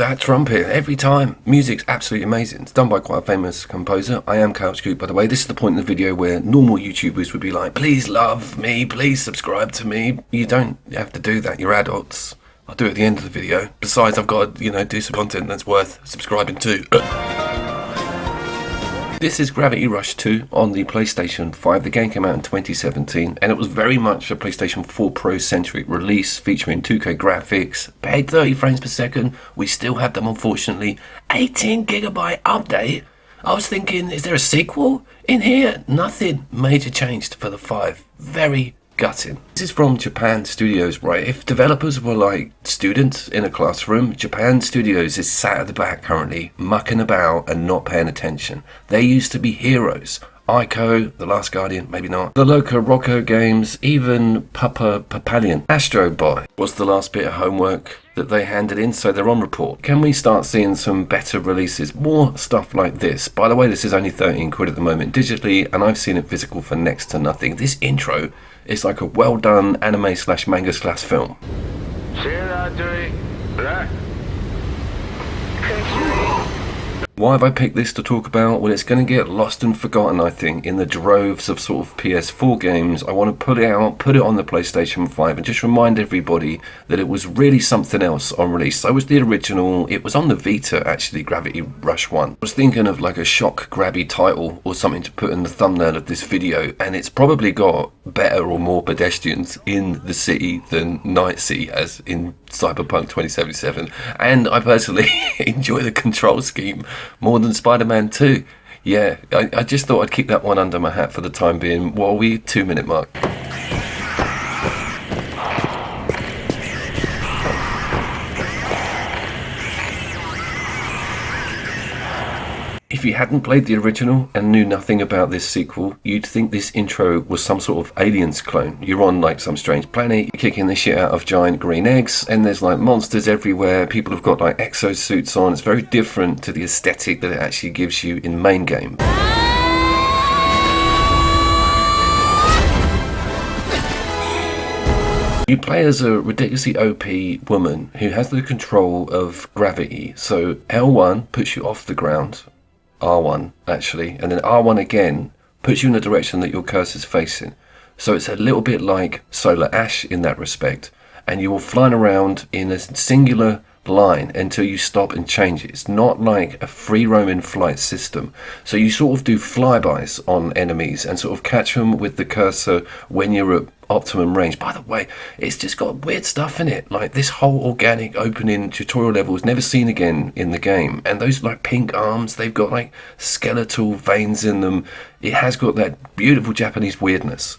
That trumpet, every time. Music's absolutely amazing. It's done by quite a famous composer. I am Couch Scoop, by the way. This is the point in the video where normal YouTubers would be like, please love me, please subscribe to me. You don't have to do that, you're adults. I'll do it at the end of the video. Besides, I've got to, do some content that's worth subscribing to. This is Gravity Rush 2 on the PlayStation 5. The game came out in 2017 and it was very much a PlayStation 4 Pro centric release featuring 2K graphics, paid 30 frames per second. We still have them, unfortunately. 18GB update. I was thinking, is there a sequel in here? Nothing major changed for the 5. Very gutting. This is from Japan Studios, right? If developers were like students in a classroom, Japan Studios is sat at the back currently, mucking about and not paying attention. They used to be heroes. Ico, The Last Guardian, maybe not. The Loco Rocco games, even Papa Papalion. Astro Boy was the last bit of homework that they handed in, so they're on report. Can we start seeing some better releases? More stuff like this. By the way, this is only 13 quid at the moment digitally, and I've seen it physical for next to nothing. This intro is like a well done anime slash manga slash film. Why have I picked this to talk about? Well, it's going to get lost and forgotten, I think, in the droves of sort of PS4 games. I want to pull it out, put it on the PlayStation 5 and just remind everybody that it was really something else on release. So was the original. It was on the Vita, actually, Gravity Rush 1. I was thinking of like a shock grabby title or something to put in the thumbnail of this video, and it's probably got better or more pedestrians in the city than Night City has in Cyberpunk 2077. And I personally enjoy the control scheme more than Spider-Man 2. Yeah, I just thought I'd keep that one under my hat for the time being. What are we? 2-minute mark. If you hadn't played the original and knew nothing about this sequel, you'd think this intro was some sort of Aliens clone. You're on like some strange planet, you're kicking the shit out of giant green eggs, and there's like monsters everywhere, people have got like exosuits on. It's very different to the aesthetic that it actually gives you in the main game. You play as a ridiculously OP woman who has the control of gravity. So L1 puts you off the ground, R1 actually, and then R1 again puts you in the direction that your cursor's facing. So it's a little bit like Solar Ash in that respect, and you will flying around in a singular line until you stop and change it. It's not like a free roaming flight system. So you sort of do flybys on enemies and sort of catch them with the cursor when you're at optimum range. By the way, it's just got weird stuff in it. Like this whole organic opening tutorial level is never seen again in the game. And those like pink arms, they've got like skeletal veins in them. It has got that beautiful Japanese weirdness.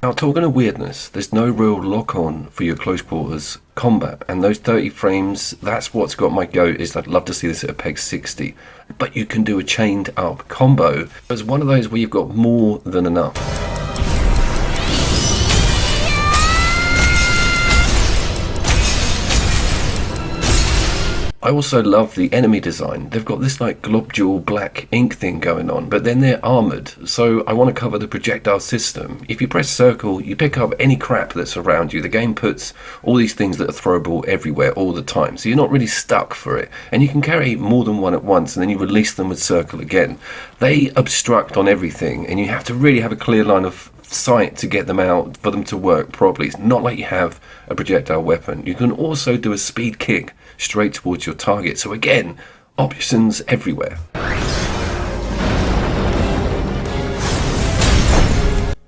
Now, talking of weirdness, there's no real lock-on for your close quarters combat, and those 30 frames, that's what's got my goat. Is I'd love to see this at a peg 60, but you can do a chained up combo. It's one of those where you've got more than enough. I also love the enemy design. They've got this like globule black ink thing going on, but then they're armoured. So I want to cover the projectile system. If you press circle, you pick up any crap that's around you. The game puts all these things that are throwable everywhere all the time. So you're not really stuck for it. And you can carry more than one at once, and then you release them with circle again. They obstruct on everything, and you have to really have a clear line of sight to get them out for them to work properly. It's not like you have a projectile weapon. You can also do a speed kick straight towards your target. So again, options everywhere.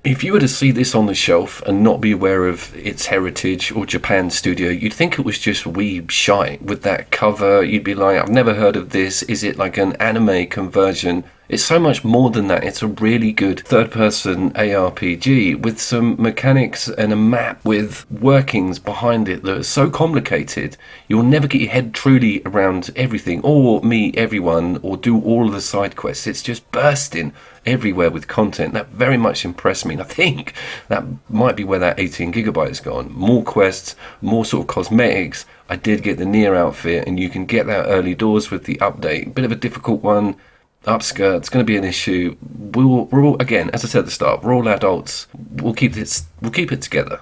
If you were to see this on the shelf and not be aware of its heritage or Japan studio, you'd think it was just weeb shite. With that cover, you'd be like, I've never heard of this. Is it like an anime conversion? It's so much more than that. It's a really good third-person ARPG with some mechanics and a map with workings behind it that are so complicated, you'll never get your head truly around everything, or meet everyone, or do all of the side quests. It's just bursting everywhere with content. That very much impressed me, and I think that might be where that 18GB has gone. More quests, more sort of cosmetics. I did get the Nier outfit, and you can get that early doors with the update. Bit of a difficult one. Upskirt's going to be an issue. We're all, again, as I said at the start, we're all adults. We'll keep it together.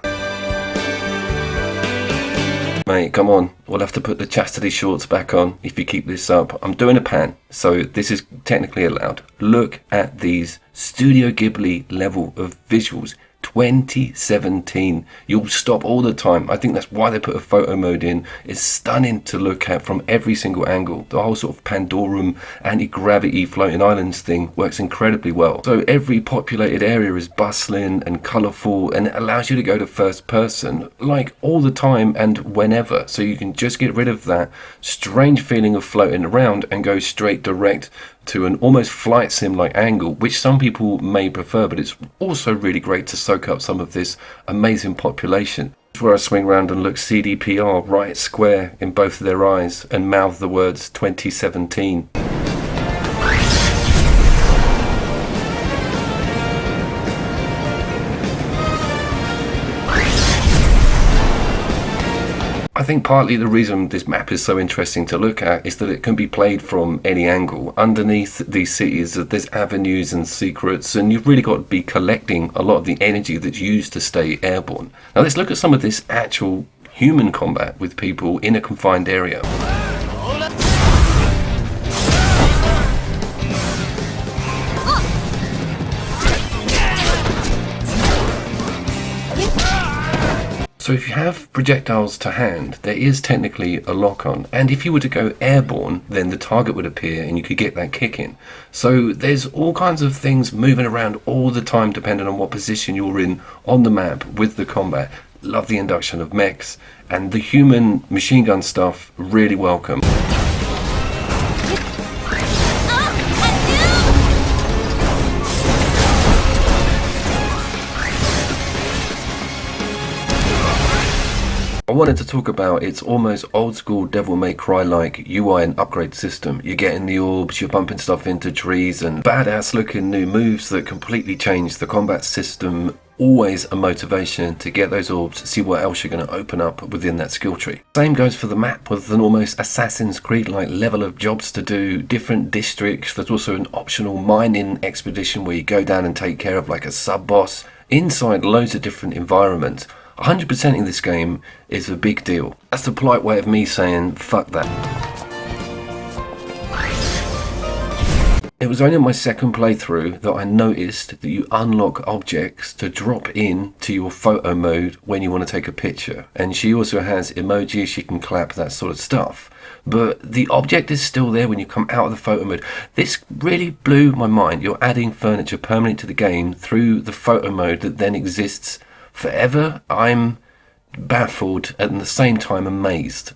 Mate, come on. We'll have to put the chastity shorts back on if you keep this up. I'm doing a pan, so this is technically allowed. Look at these Studio Ghibli level of visuals. 2017. You'll stop all the time. I think that's why they put a photo mode in. It's stunning to look at from every single angle. The whole sort of Pandorum anti-gravity floating islands thing works incredibly well. So every populated area is bustling and colourful, and it allows you to go to first person like all the time and whenever. So you can just get rid of that strange feeling of floating around and go straight direct to an almost flight sim like angle, which some people may prefer, but it's also really great to soak up some of this amazing population. It's where I swing around and look CDPR right square in both of their eyes and mouth the words 2017. I think partly the reason this map is so interesting to look at is that it can be played from any angle. Underneath these cities, there's avenues and secrets, and you've really got to be collecting a lot of the energy that's used to stay airborne. Now let's look at some of this actual human combat with people in a confined area. So if you have projectiles to hand, there is technically a lock-on, and if you were to go airborne, then the target would appear and you could get that kick in. So there's all kinds of things moving around all the time depending on what position you're in on the map with the combat. Love the induction of mechs, and the human machine gun stuff, really welcome. I wanted to talk about its almost old school Devil May Cry like UI and upgrade system. You're getting the orbs, you're bumping stuff into trees, and badass looking new moves that completely change the combat system. Always a motivation to get those orbs, see what else you're going to open up within that skill tree. Same goes for the map, with an almost Assassin's Creed like level of jobs to do, different districts. There's also an optional mining expedition where you go down and take care of like a sub boss inside loads of different environments. 100% in this game is a big deal. That's the polite way of me saying fuck that. It was only on my second playthrough that I noticed that you unlock objects to drop in to your photo mode when you want to take a picture. And she also has emojis, she can clap, that sort of stuff. But the object is still there when you come out of the photo mode. This really blew my mind. You're adding furniture permanently to the game through the photo mode that then exists forever. I'm baffled and at the same time amazed.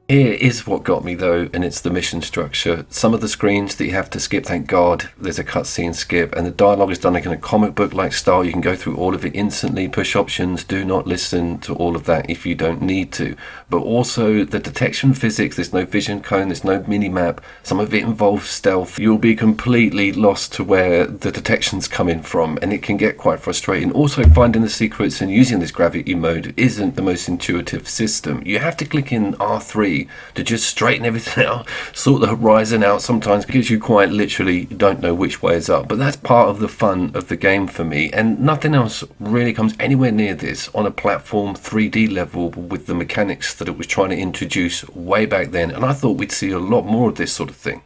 Here is what got me though, and it's the mission structure. Some of the screens that you have to skip, thank God, there's a cutscene skip, and the dialogue is done like in a comic book like style. You can go through all of it instantly, push options, do not listen to all of that if you don't need to. But also the detection physics, there's no vision cone, there's no mini-map, some of it involves stealth. You'll be completely lost to where the detection's coming from, and it can get quite frustrating. Also, finding the secrets and using this gravity mode isn't the most intuitive system. You have to click in R3 to just straighten everything out, sort the horizon out sometimes, because you quite literally don't know which way is up. But that's part of the fun of the game for me, and nothing else really comes anywhere near this on a platform 3D level with the mechanics that it was trying to introduce way back then, and I thought we'd see a lot more of this sort of thing.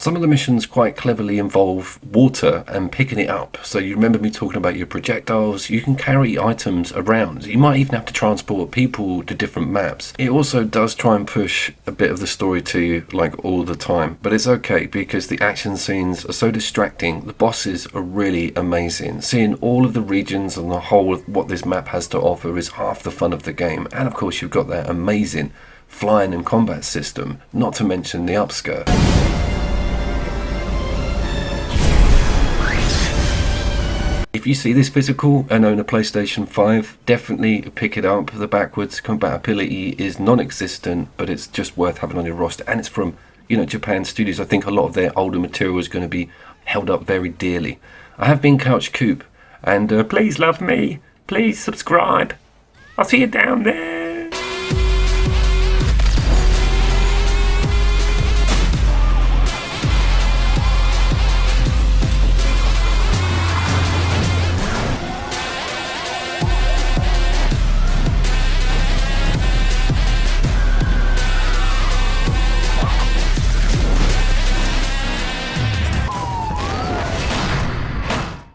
Some of the missions quite cleverly involve water and picking it up. So you remember me talking about your projectiles, you can carry items around. You might even have to transport people to different maps. It also does try and push a bit of the story to you like all the time, but it's okay because the action scenes are so distracting. The bosses are really amazing. Seeing all of the regions and the whole of what this map has to offer is half the fun of the game. And of course you've got that amazing flying and combat system, not to mention the upskirt. If you see this physical and own a PlayStation 5, definitely pick it up. The backwards compatibility is non-existent, but it's just worth having on your roster. And it's from, Japan studios. I think a lot of their older material is going to be held up very dearly. I have been Couch Coop, and please love me. Please subscribe. I'll see you down there.